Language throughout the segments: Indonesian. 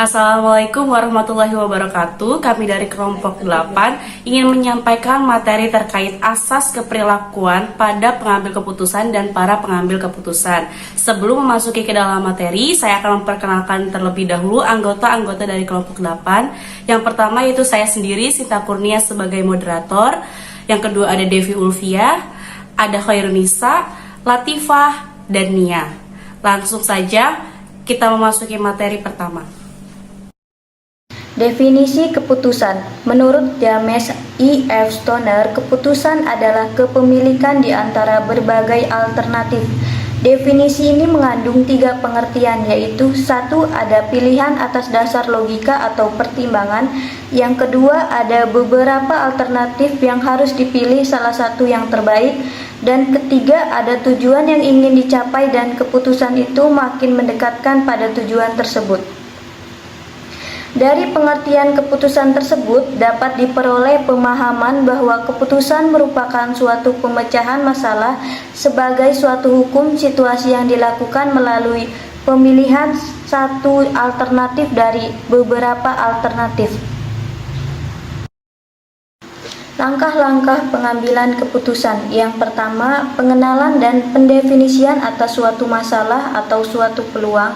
Assalamualaikum warahmatullahi wabarakatuh. Kami dari kelompok 8 ingin menyampaikan materi terkait asas keperilakuan pada pengambil keputusan dan para pengambil keputusan. Sebelum memasuki ke dalam materi, saya akan memperkenalkan terlebih dahulu anggota-anggota dari kelompok 8. Yang pertama yaitu saya sendiri, Sinta Kurnia sebagai moderator. Yang kedua ada Devi Ulfia, ada Khairunisa, Latifah, dan Nia. Langsung saja kita memasuki materi pertama. Definisi keputusan. Menurut James E. F. Stoner, keputusan adalah kepemilikan di antara berbagai alternatif. Definisi ini mengandung 3 pengertian, yaitu 1. Ada pilihan atas dasar logika atau pertimbangan. Yang kedua, ada beberapa alternatif yang harus dipilih salah satu yang terbaik. Dan ketiga, ada tujuan yang ingin dicapai dan keputusan itu makin mendekatkan pada tujuan tersebut. Dari pengertian keputusan tersebut dapat diperoleh pemahaman bahwa keputusan merupakan suatu pemecahan masalah sebagai suatu hukum situasi yang dilakukan melalui pemilihan satu alternatif dari beberapa alternatif. Langkah-langkah pengambilan keputusan. Yang pertama, pengenalan dan pendefinisian atas suatu masalah atau suatu peluang.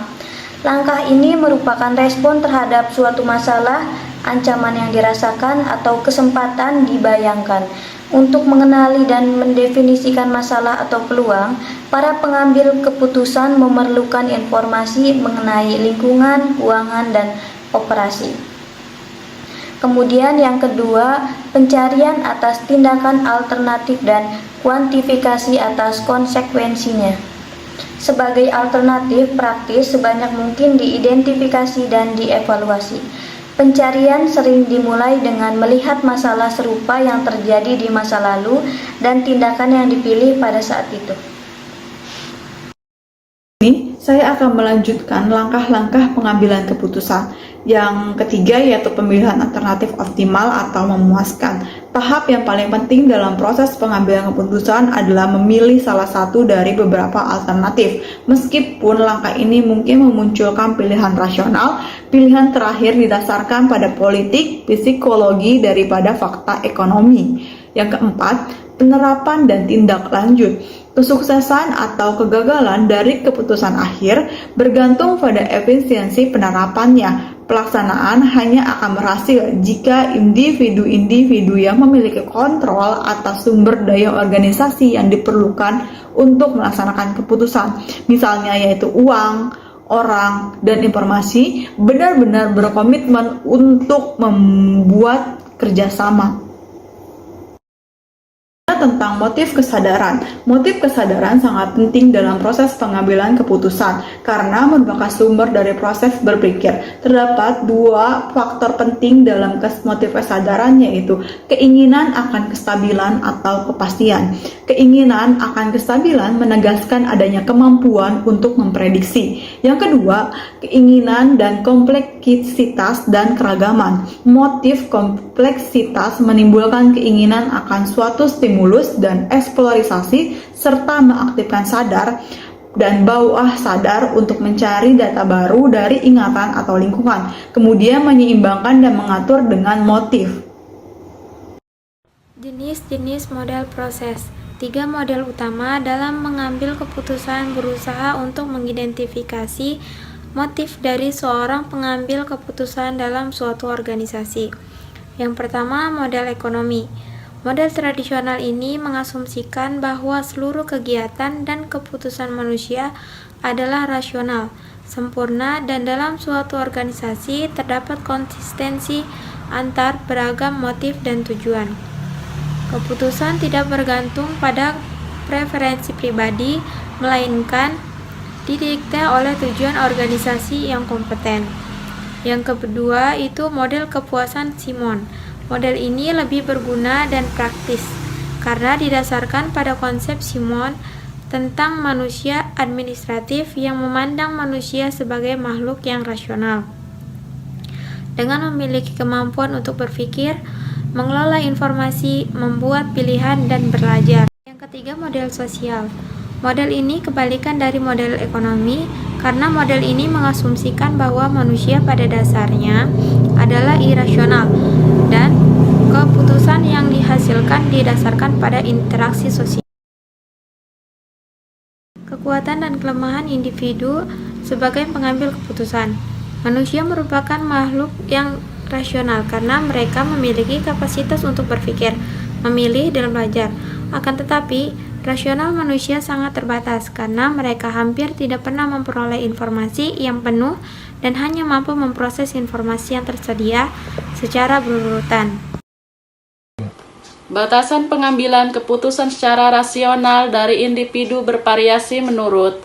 Langkah ini merupakan respon terhadap suatu masalah, ancaman yang dirasakan, atau kesempatan dibayangkan. Untuk mengenali dan mendefinisikan masalah atau peluang, para pengambil keputusan memerlukan informasi mengenai lingkungan, keuangan, dan operasi. Kemudian yang kedua, pencarian atas tindakan alternatif dan kuantifikasi atas konsekuensinya. Sebagai alternatif praktis sebanyak mungkin diidentifikasi dan dievaluasi. Pencarian sering dimulai dengan melihat masalah serupa yang terjadi di masa lalu dan tindakan yang dipilih pada saat itu. Ini saya akan melanjutkan langkah-langkah pengambilan keputusan. Yang ketiga yaitu pemilihan alternatif optimal atau memuaskan. Tahap yang paling penting dalam proses pengambilan keputusan adalah memilih salah satu dari beberapa alternatif. Meskipun langkah ini mungkin memunculkan pilihan rasional, pilihan terakhir didasarkan pada politik, psikologi daripada fakta ekonomi. Yang keempat, penerapan dan tindak lanjut. Kesuksesan atau kegagalan dari keputusan akhir bergantung pada efisiensi penerapannya. Pelaksanaan hanya akan berhasil jika individu-individu yang memiliki kontrol atas sumber daya organisasi yang diperlukan untuk melaksanakan keputusan, misalnya yaitu uang, orang, dan informasi, benar-benar berkomitmen untuk membuat kerjasama. Tentang motif kesadaran. Motif kesadaran sangat penting dalam proses pengambilan keputusan karena merupakan sumber dari proses berpikir. Terdapat 2 faktor penting dalam motif kesadaran, yaitu keinginan akan kestabilan atau kepastian. Keinginan akan kestabilan menegaskan adanya kemampuan untuk memprediksi. Yang kedua, keinginan dan kompleksitas dan keragaman. Motif kompleksitas menimbulkan keinginan akan suatu stimulus dan eksplorisasi serta mengaktifkan sadar dan bawah sadar untuk mencari data baru dari ingatan atau lingkungan, kemudian menyeimbangkan dan mengatur dengan motif. Jenis-jenis model proses. 3 model utama dalam mengambil keputusan berusaha untuk mengidentifikasi motif dari seorang pengambil keputusan dalam suatu organisasi. Yang pertama, model ekonomi. Model tradisional ini mengasumsikan bahwa seluruh kegiatan dan keputusan manusia adalah rasional, sempurna, dan dalam suatu organisasi terdapat konsistensi antar beragam motif dan tujuan. Keputusan tidak bergantung pada preferensi pribadi, melainkan didikte oleh tujuan organisasi yang kompeten. Yang kedua itu model kepuasan Simon. Model ini lebih berguna dan praktis karena didasarkan pada konsep Simon tentang manusia administratif yang memandang manusia sebagai makhluk yang rasional. Dengan memiliki kemampuan untuk berpikir, mengelola informasi, membuat pilihan, dan belajar. Yang ketiga, model sosial. Model ini kebalikan dari model ekonomi karena model ini mengasumsikan bahwa manusia pada dasarnya adalah irasional dan keputusan yang dihasilkan didasarkan pada interaksi sosial. Kekuatan dan kelemahan individu sebagai pengambil keputusan. Manusia merupakan makhluk yang rasional karena mereka memiliki kapasitas untuk berpikir, memilih, dan belajar. Akan tetapi, rasional manusia sangat terbatas karena mereka hampir tidak pernah memperoleh informasi yang penuh dan hanya mampu memproses informasi yang tersedia secara berurutan. Batasan pengambilan keputusan secara rasional dari individu bervariasi menurut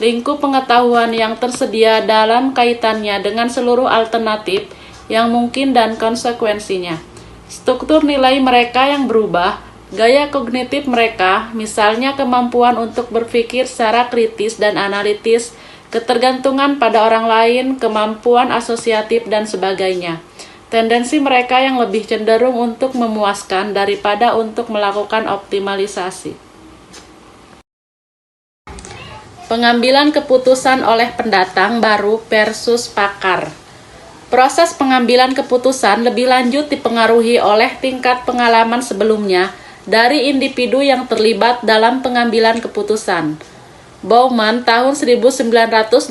lingkup pengetahuan yang tersedia dalam kaitannya dengan seluruh alternatif yang mungkin dan konsekuensinya. Struktur nilai mereka yang berubah, gaya kognitif mereka, misalnya kemampuan untuk berpikir secara kritis dan analitis, ketergantungan pada orang lain, kemampuan asosiatif, dan sebagainya. Tendensi mereka yang lebih cenderung untuk memuaskan daripada untuk melakukan optimalisasi. Pengambilan keputusan oleh pendatang baru versus pakar. Proses pengambilan keputusan lebih lanjut dipengaruhi oleh tingkat pengalaman sebelumnya dari individu yang terlibat dalam pengambilan keputusan. Bauman tahun 1984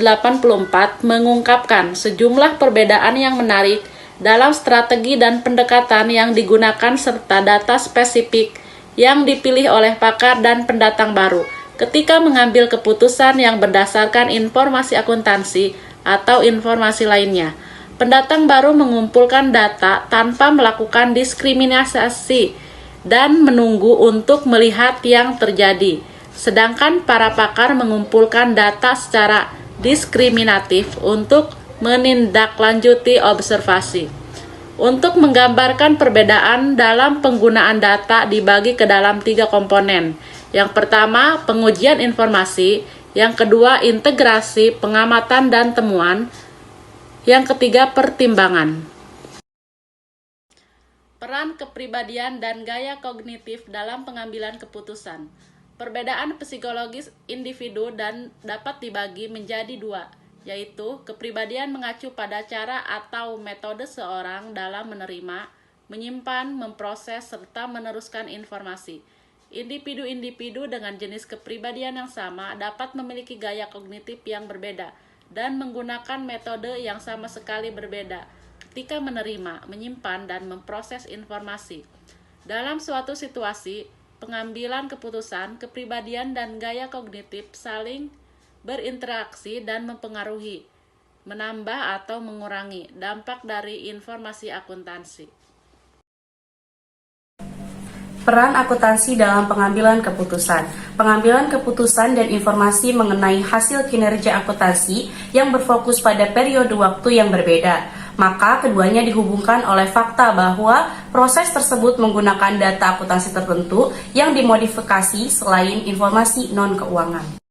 mengungkapkan sejumlah perbedaan yang menarik dalam strategi dan pendekatan yang digunakan serta data spesifik yang dipilih oleh pakar dan pendatang baru ketika mengambil keputusan yang berdasarkan informasi akuntansi atau informasi lainnya. Pendatang baru mengumpulkan data tanpa melakukan diskriminasi dan menunggu untuk melihat yang terjadi, sedangkan para pakar mengumpulkan data secara diskriminatif untuk menindaklanjuti observasi. Untuk menggambarkan perbedaan dalam penggunaan data dibagi ke dalam 3 komponen. Yang pertama, pengujian informasi. Yang kedua, integrasi, pengamatan, dan temuan. Yang ketiga, pertimbangan. Peran kepribadian dan gaya kognitif dalam pengambilan keputusan. Perbedaan psikologis individu dan dapat dibagi menjadi 2, yaitu kepribadian mengacu pada cara atau metode seorang dalam menerima, menyimpan, memproses, serta meneruskan informasi. Individu-individu dengan jenis kepribadian yang sama dapat memiliki gaya kognitif yang berbeda dan menggunakan metode yang sama sekali berbeda ketika menerima, menyimpan, dan memproses informasi. Dalam suatu situasi pengambilan keputusan, kepribadian dan gaya kognitif saling berinteraksi dan mempengaruhi, menambah atau mengurangi dampak dari informasi akuntansi. Peran akuntansi dalam pengambilan keputusan. Pengambilan keputusan dan informasi mengenai hasil kinerja akuntansi yang berfokus pada periode waktu yang berbeda. Maka keduanya dihubungkan oleh fakta bahwa proses tersebut menggunakan data akuntansi tertentu yang dimodifikasi selain informasi non-keuangan.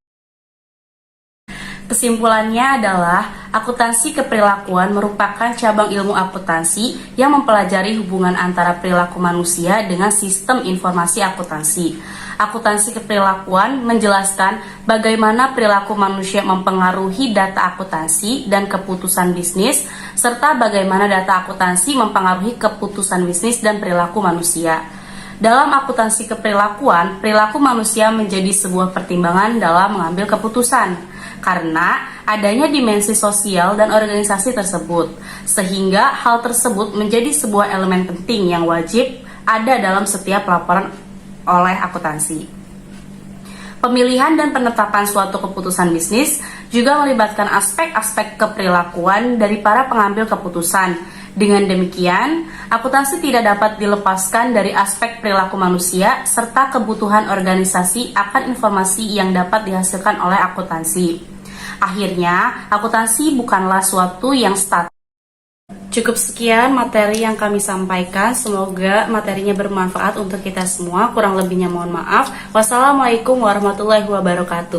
Kesimpulannya adalah, akuntansi keprilakuan merupakan cabang ilmu akuntansi yang mempelajari hubungan antara perilaku manusia dengan sistem informasi akuntansi. Akuntansi keprilakuan menjelaskan bagaimana perilaku manusia mempengaruhi data akuntansi dan keputusan bisnis, serta bagaimana data akuntansi mempengaruhi keputusan bisnis dan perilaku manusia. Dalam akuntansi keprilakuan, perilaku manusia menjadi sebuah pertimbangan dalam mengambil keputusan karena adanya dimensi sosial dan organisasi tersebut, sehingga hal tersebut menjadi sebuah elemen penting yang wajib ada dalam setiap laporan oleh akuntansi. Pemilihan dan penetapan suatu keputusan bisnis juga melibatkan aspek-aspek keprilakuan dari para pengambil keputusan. Dengan demikian, akuntansi tidak dapat dilepaskan dari aspek perilaku manusia serta kebutuhan organisasi akan informasi yang dapat dihasilkan oleh akuntansi. Akhirnya, akuntansi bukanlah suatu yang statis. Cukup sekian materi yang kami sampaikan. Semoga materinya bermanfaat untuk kita semua. Kurang lebihnya mohon maaf. Wassalamualaikum warahmatullahi wabarakatuh.